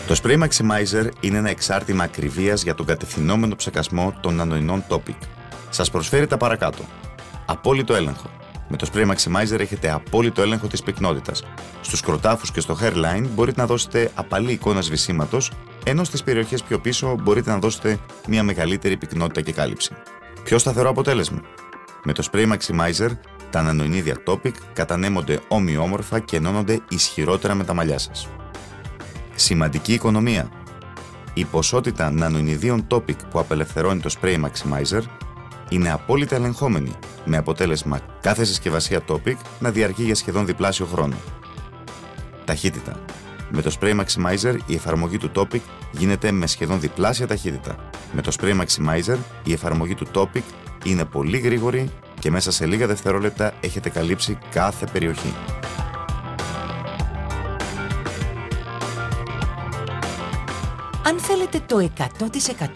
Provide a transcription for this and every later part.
Το Spray Maximizer είναι ένα εξάρτημα ακριβίας για τον κατευθυνόμενο ψεκασμό των νανοϊνών Topic. Σας προσφέρει τα παρακάτω. Απόλυτο έλεγχο. Με το Spray Maximizer έχετε απόλυτο έλεγχο της πυκνότητας. Στους κροτάφους και στο hairline μπορείτε να δώσετε απαλή εικόνα σβησίματος, ενώ στις περιοχές πιο πίσω μπορείτε να δώσετε μια μεγαλύτερη πυκνότητα και κάλυψη. Πιο σταθερό αποτέλεσμα. Με το Spray Maximizer, τα νανοϊνίδια Topic κατανέμονται ομοιόμορφα και ενώνονται ισχυρότερα με τα μαλλιά σας. Σημαντική οικονομία. Η ποσότητα νανοϊνιδίων Topic που απελευθερώνει το Spray Maximizer είναι απόλυτα ελεγχόμενη, με αποτέλεσμα κάθε συσκευασία Topic να διαρκεί για σχεδόν διπλάσιο χρόνο. Ταχύτητα. Με το Spray Maximizer η εφαρμογή του Topic γίνεται με σχεδόν διπλάσια ταχύτητα. Με το Spray Maximizer η εφαρμογή του Topic είναι πολύ γρήγορη και μέσα σε λίγα δευτερόλεπτα έχετε καλύψει κάθε περιοχή. Αν θέλετε το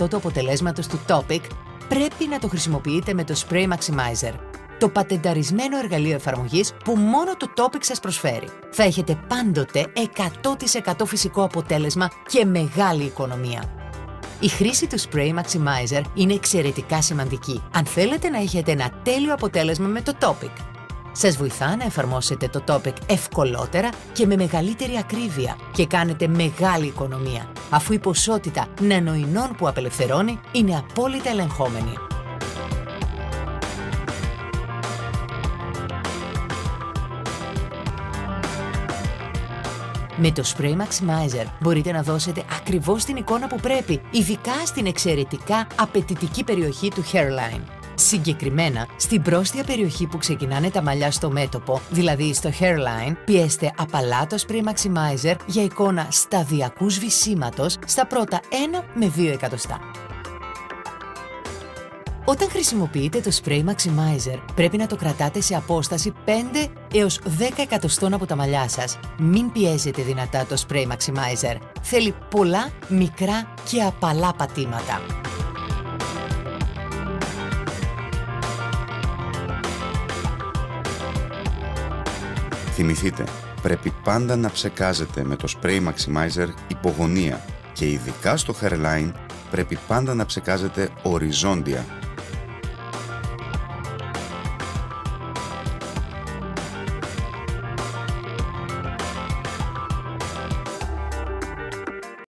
100% του αποτελέσματος του Topic, πρέπει να το χρησιμοποιείτε με το Spray Maximizer, το πατενταρισμένο εργαλείο εφαρμογής που μόνο το Topic σας προσφέρει. Θα έχετε πάντοτε 100% φυσικό αποτέλεσμα και μεγάλη οικονομία. Η χρήση του Spray Maximizer είναι εξαιρετικά σημαντική αν θέλετε να έχετε ένα τέλειο αποτέλεσμα με το Topic. Σας βοηθά να εφαρμόσετε το Topic ευκολότερα και με μεγαλύτερη ακρίβεια και κάνετε μεγάλη οικονομία, αφού η ποσότητα νανοϊνών που απελευθερώνει είναι απόλυτα ελεγχόμενη. Με το Spray Maximizer μπορείτε να δώσετε ακριβώς την εικόνα που πρέπει, ειδικά στην εξαιρετικά απαιτητική περιοχή του hairline. Συγκεκριμένα, στην πρόστια περιοχή που ξεκινάνε τα μαλλιά στο μέτωπο, δηλαδή στο hairline, πιέστε απαλά το Spray Maximizer για εικόνα σταδιακού σβησίματος στα πρώτα 1 με 2 εκατοστά. Όταν χρησιμοποιείτε το Spray Maximizer, πρέπει να το κρατάτε σε απόσταση 5 έως 10 εκατοστών από τα μαλλιά σας. Μην πιέζετε δυνατά το Spray Maximizer. Θέλει πολλά, μικρά και απαλά πατήματα. Θυμηθείτε, πρέπει πάντα να ψεκάζετε με το Spray Maximizer υπογωνία και ειδικά στο hairline πρέπει πάντα να ψεκάζετε οριζόντια